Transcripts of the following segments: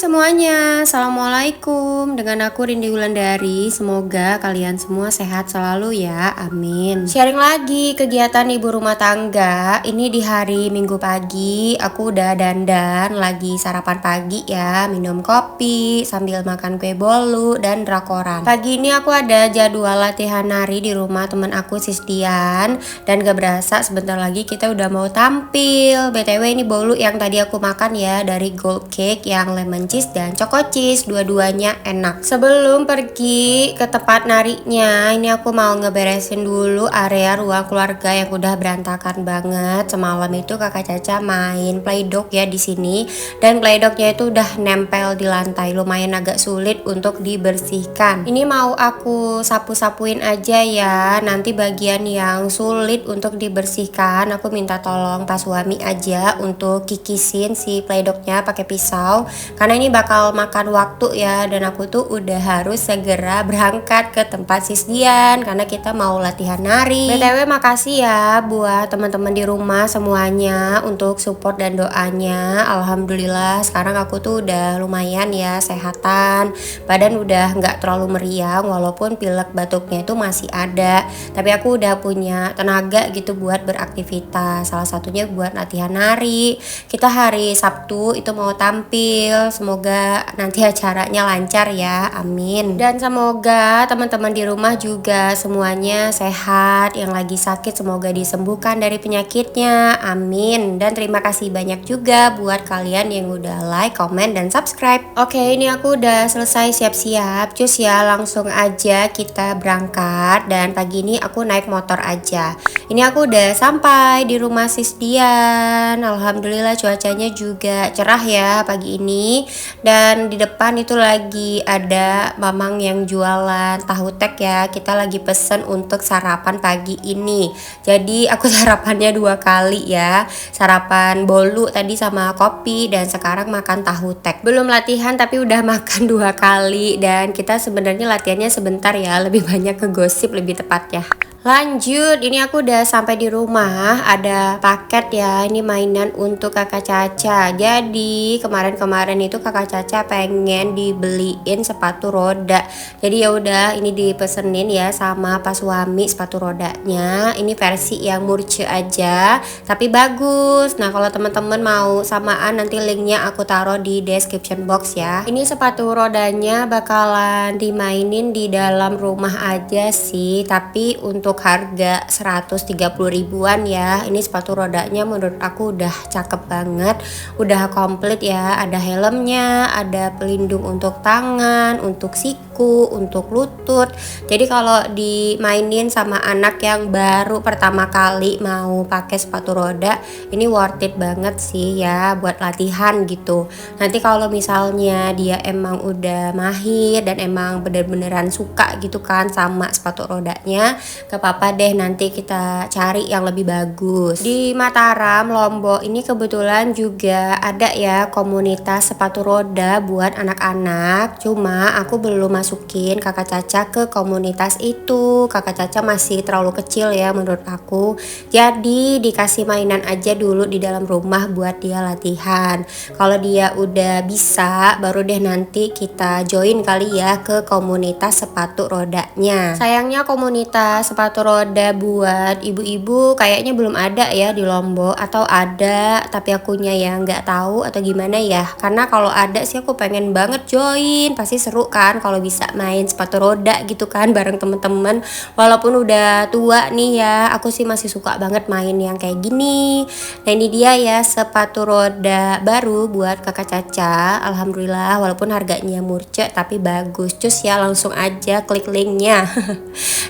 Semuanya, Assalamualaikum. Dengan aku Rindi Wulandari. Semoga kalian semua sehat selalu ya, amin. Sharing lagi kegiatan ibu rumah tangga. Ini di hari Minggu pagi. Aku udah dandan, lagi sarapan pagi ya, minum kopi sambil makan kue bolu dan drakoran. Pagi ini aku ada jadwal latihan nari di rumah temen aku Sisdian. Dan gak berasa sebentar lagi kita udah mau tampil. BTW ini bolu yang tadi aku makan ya, dari Gold Cake yang lemon cheese dan choco cheese, dua-duanya enak. Sebelum pergi ke tempat narinya, ini aku mau ngeberesin dulu area ruang keluarga yang udah berantakan banget. Semalam itu kakak Caca main playdog ya di sini, dan playdognya itu udah nempel di lantai, lumayan agak sulit untuk dibersihkan. Ini mau aku sapu-sapuin aja ya. Nanti bagian yang sulit untuk dibersihkan aku minta tolong Pak Suami aja untuk kikisin si playdognya pakai pisau, karena ini bakal makan waktu ya, dan aku tuh udah harus segera berangkat ke tempat Sisdian karena kita mau latihan nari. BTW makasih ya buat teman-teman di rumah semuanya untuk support dan doanya. Alhamdulillah sekarang aku tuh udah lumayan ya sehatan, badan udah nggak terlalu meriang walaupun pilek batuknya itu masih ada, tapi aku udah punya tenaga gitu buat beraktivitas, salah satunya buat latihan nari. Kita hari Sabtu itu mau tampil, semoga nanti acaranya lancar ya, amin. Dan semoga teman-teman di rumah juga semuanya sehat, yang lagi sakit semoga disembuhkan dari penyakitnya, amin. Dan terima kasih banyak juga buat kalian yang udah like, komen, dan subscribe. Oke, ini aku udah selesai siap-siap, cus ya, langsung aja kita berangkat. Dan pagi ini aku naik motor aja. Ini aku udah sampai di rumah Sisdian. Alhamdulillah cuacanya juga cerah ya pagi ini. Dan di depan itu lagi ada mamang yang jualan tahu tek ya. Kita lagi pesen untuk sarapan pagi ini. Jadi aku sarapannya 2 kali ya. Sarapan bolu tadi sama kopi, dan sekarang makan tahu tek. Belum latihan tapi udah makan 2 kali. Dan kita sebenarnya latihannya sebentar ya, lebih banyak ke gosip lebih tepatnya. Lanjut, ini aku udah sampai di rumah. Ada paket ya, ini mainan untuk kakak Caca. Jadi kemarin-kemarin itu kakak Caca pengen dibeliin sepatu roda. Jadi ya udah, ini dipesenin ya sama Pak Suami sepatu rodanya. Ini versi yang murce aja, tapi bagus. Nah kalau teman-teman mau samaan, nanti linknya aku taruh di description box ya. Ini sepatu rodanya bakalan dimainin di dalam rumah aja sih, tapi untuk harga 130 ribuan ya. Ini sepatu rodanya menurut aku udah cakep banget, udah komplit ya, ada helmnya, ada pelindung untuk tangan, untuk siku, untuk lutut. Jadi kalau dimainin sama anak yang baru pertama kali mau pakai sepatu roda, ini worth it banget sih ya buat latihan gitu. Nanti kalau misalnya dia emang udah mahir dan emang bener-beneran suka gitu kan sama sepatu rodanya, ke papa deh, nanti kita cari yang lebih bagus. Di Mataram, Lombok ini kebetulan juga ada ya komunitas sepatu roda buat anak-anak. Cuma aku belum masukin kakak Caca ke komunitas itu. Kakak Caca masih terlalu kecil ya menurut aku. Jadi dikasih mainan aja dulu di dalam rumah buat dia latihan. Kalau dia udah bisa, baru deh nanti kita join kali ya ke komunitas sepatu rodanya. Sayangnya komunitas sepatu roda buat ibu-ibu kayaknya belum ada ya di Lombok, atau ada tapi akunya ya nggak tahu atau gimana ya. Karena kalau ada sih aku pengen banget join, pasti seru kan kalau bisa main sepatu roda gitu kan bareng temen-temen. Walaupun udah tua nih ya, aku sih masih suka banget main yang kayak gini. Nah ini dia ya sepatu roda baru buat kakak Caca. Alhamdulillah walaupun harganya murce tapi bagus. Cus ya, langsung aja klik linknya.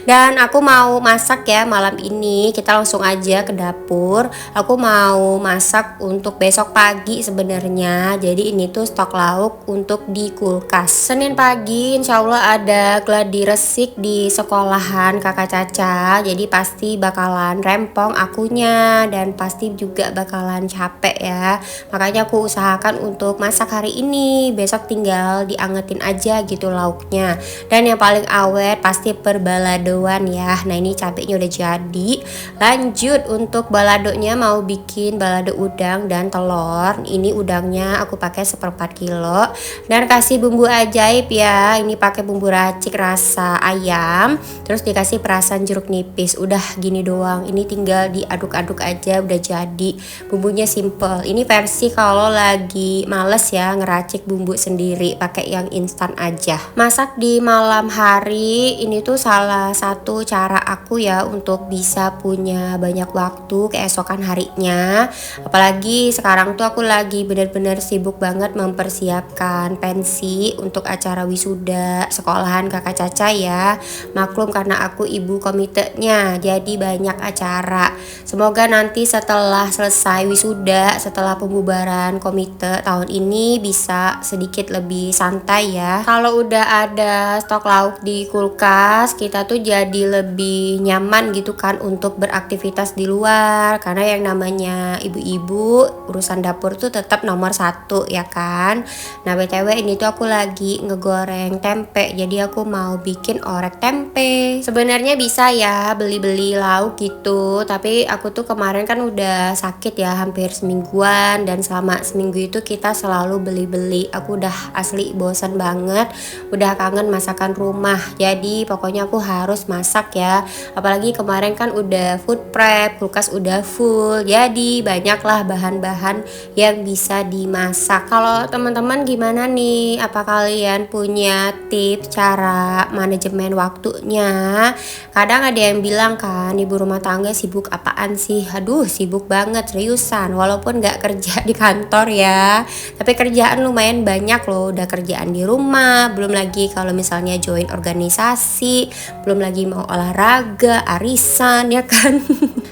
Dan aku mau masak ya malam ini. Kita langsung aja ke dapur. Aku mau masak untuk besok pagi sebenarnya. Jadi ini tuh stok lauk untuk di kulkas. Senin pagi insya insya Allah ada gladi resik di sekolahan kakak Caca, jadi pasti bakalan rempong akunya dan pasti juga bakalan capek ya. Makanya aku usahakan untuk masak hari ini, besok tinggal diangetin aja gitu lauknya. Dan yang paling awet pasti perbaladoan ya. Nah ini cabenya udah jadi. Lanjut untuk baladonya mau bikin balado udang dan telur. Ini udangnya aku pakai 1/4 kilo dan kasih bumbu ajaib ya. Ini pakai bumbu racik rasa ayam, terus dikasih perasan jeruk nipis. Udah gini doang. Ini tinggal diaduk-aduk aja udah jadi. Bumbunya simple. Ini versi kalau lagi males ya ngeracik bumbu sendiri, pakai yang instan aja. Masak di malam hari ini tuh salah satu cara aku ya untuk bisa punya banyak waktu keesokan harinya. Apalagi sekarang tuh aku lagi bener-bener sibuk banget mempersiapkan pensi untuk acara wisuda sekolahan kakak Caca ya. Maklum karena aku ibu komitenya, jadi banyak acara. Semoga nanti setelah selesai wisuda, setelah pembubaran komite tahun ini bisa sedikit lebih santai ya. Kalau udah ada stok lauk di kulkas, kita tuh jadi lebih nyaman gitu kan untuk beraktivitas di luar. Karena yang namanya ibu-ibu, urusan dapur tuh tetap nomor 1 ya kan. Nah btw ini tuh aku lagi ngegoreng tempe, jadi aku mau bikin orek tempe. Sebenarnya bisa ya beli-beli lauk gitu, tapi aku tuh kemarin kan udah sakit ya hampir semingguan, dan selama seminggu itu kita selalu beli-beli. Aku udah asli bosan banget, udah kangen masakan rumah, jadi pokoknya aku harus masak ya. Apalagi kemarin kan udah food prep, kulkas udah full, jadi banyaklah bahan-bahan yang bisa dimasak. Kalau teman-teman gimana nih? Apa kalian punya tips cara manajemen waktunya? Kadang ada yang bilang kan, ibu rumah tangga sibuk apaan sih? Aduh sibuk banget seriusan, walaupun gak kerja di kantor ya, tapi kerjaan lumayan banyak loh. Udah kerjaan di rumah, belum lagi kalau misalnya join organisasi, belum lagi mau olahraga, arisan ya kan.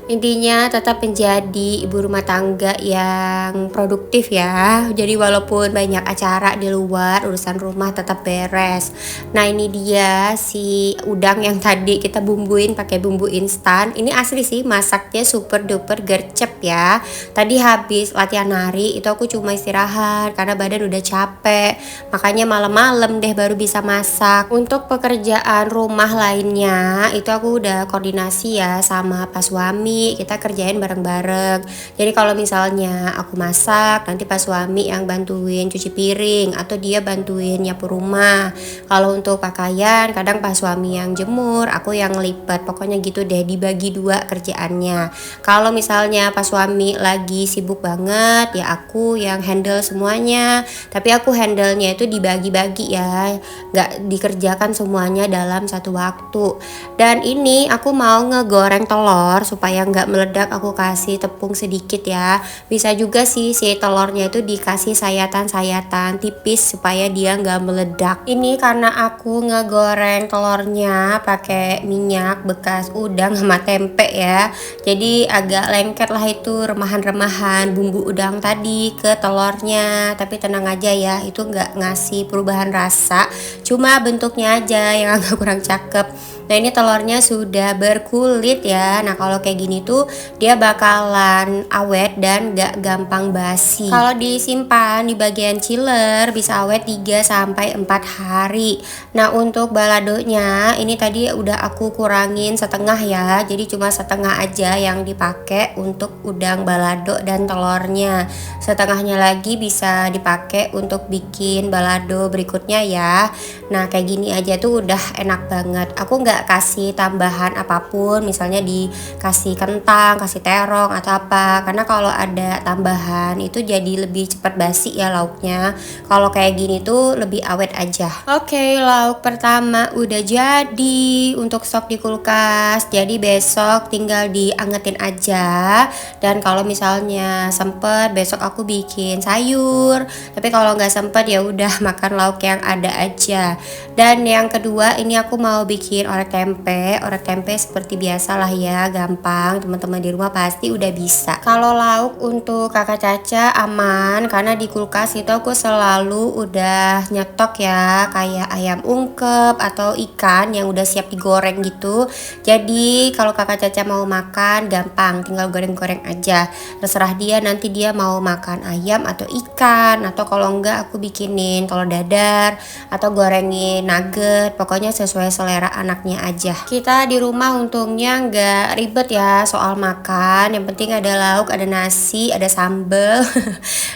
Intinya tetap menjadi ibu rumah tangga yang produktif ya. Jadi walaupun banyak acara di luar, urusan rumah tetap beres. Nah ini dia si udang yang tadi kita bumbuin pakai bumbu instan. Ini asli sih, masaknya super duper gercep ya. Tadi habis latihan nari itu aku cuma istirahat karena badan udah capek. Makanya malam-malam deh baru bisa masak. Untuk pekerjaan rumah lainnya itu aku udah koordinasi ya sama pas suami, kita kerjain bareng-bareng. Jadi kalau misalnya aku masak, nanti pas suami yang bantuin cuci piring atau dia bantuin nyapu rumah. Kalau untuk pakaian kadang pas suami yang jemur, aku yang lipat. Pokoknya gitu deh, dibagi 2 kerjaannya. Kalau misalnya pas suami lagi sibuk banget ya aku yang handle semuanya, tapi aku handle-nya itu dibagi-bagi ya, nggak dikerjakan semuanya dalam satu waktu. Dan ini aku mau ngegoreng telur supaya nggak meledak, aku kasih tepung sedikit ya. Bisa juga sih si telurnya itu dikasih sayatan-sayatan tipis supaya dia nggak meledak. Ini karena aku ngegoreng telurnya pakai minyak bekas udang sama tempe ya, jadi agak lengket lah itu remahan-remahan bumbu udang tadi ke telurnya. Tapi tenang aja ya, itu nggak ngasih perubahan rasa, cuma bentuknya aja yang agak kurang cakep. Nah ini telurnya sudah berkulit ya. Nah kalau kayak gini tuh dia bakalan awet dan gak gampang basi. Kalau disimpan di bagian chiller bisa awet 3-4 hari. Nah untuk baladonya ini tadi udah aku kurangin setengah ya, jadi cuma setengah aja yang dipakai untuk udang balado dan telurnya. Setengahnya lagi bisa dipakai untuk bikin balado berikutnya ya. Nah kayak gini aja tuh udah enak banget. Aku nggak kasih tambahan apapun, misalnya dikasih kentang, kasih terong atau apa, karena kalau ada tambahan itu jadi lebih cepat basi ya lauknya. Kalau kayak gini tuh lebih awet aja. Oke, lauk pertama udah jadi untuk stok di kulkas, jadi besok tinggal diangetin aja. Dan kalau misalnya sempet besok aku bikin sayur, tapi kalau nggak sempet ya udah makan lauk yang ada aja. Dan yang kedua ini aku mau bikin orek orek tempe seperti biasa lah ya, gampang, teman-teman di rumah pasti udah bisa. Kalau lauk untuk kakak Caca aman, karena di kulkas itu aku selalu udah nyetok ya, kayak ayam ungkep atau ikan yang udah siap digoreng gitu. Jadi kalau kakak Caca mau makan gampang, tinggal goreng-goreng aja, terserah dia nanti dia mau makan ayam atau ikan, atau kalau enggak aku bikinin telur dadar atau gorengin nugget, pokoknya sesuai selera anaknya aja. Kita di rumah untungnya nggak ribet ya soal makan, yang penting ada lauk, ada nasi, ada sambel.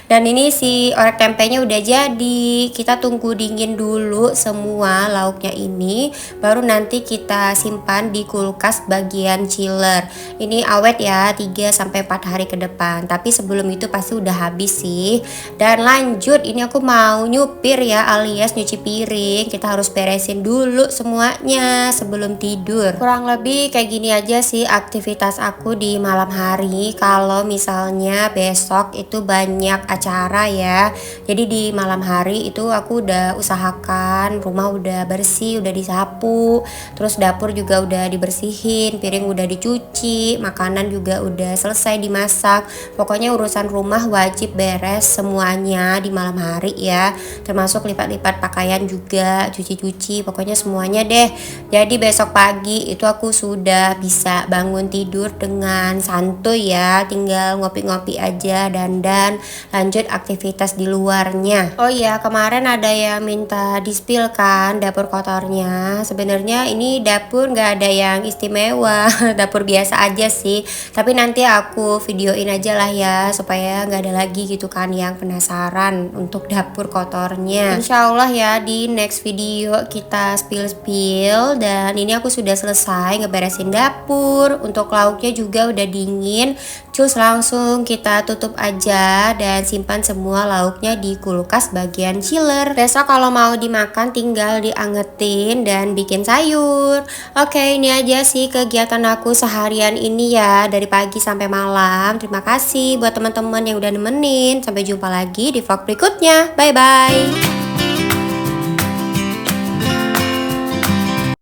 Dan ini si orek tempenya udah jadi, kita tunggu dingin dulu semua lauknya ini, baru nanti kita simpan di kulkas bagian chiller. Ini awet ya 3-4 hari ke depan, tapi sebelum itu pasti udah habis sih. Dan lanjut, ini aku mau nyupir ya, alias nyuci piring. Kita harus beresin dulu semuanya sebelum tidur. Kurang lebih kayak gini aja sih aktivitas aku di malam hari. Kalau misalnya besok itu banyak acara ya, jadi di malam hari itu aku udah usahakan rumah udah bersih, udah disapu, terus dapur juga udah dibersihin, piring udah dicuci, makanan juga udah selesai dimasak. Pokoknya urusan rumah wajib beres semuanya di malam hari ya, termasuk lipat-lipat pakaian juga, cuci-cuci, pokoknya semuanya deh. Jadi besok pagi itu aku sudah bisa bangun tidur dengan santuy ya, tinggal ngopi-ngopi aja, dandan, lanjut aktivitas di luarnya. Oh iya, kemarin ada yang minta di-spill kan dapur kotornya. Sebenarnya ini dapur nggak ada yang istimewa, dapur biasa aja sih, tapi nanti aku videoin aja lah ya, supaya nggak ada lagi gitu kan yang penasaran untuk dapur kotornya. Insya Allah ya di next video kita spill. Dan ini aku sudah selesai ngeberesin dapur, untuk lauknya juga udah dingin, cus langsung kita tutup aja dan simpan semua lauknya di kulkas bagian chiller. Besok kalau mau dimakan tinggal diangetin dan bikin sayur. Oke, ini aja sih kegiatan aku seharian ini ya, dari pagi sampai malam. Terima kasih buat teman-teman yang udah nemenin. Sampai jumpa lagi di vlog berikutnya. Bye bye.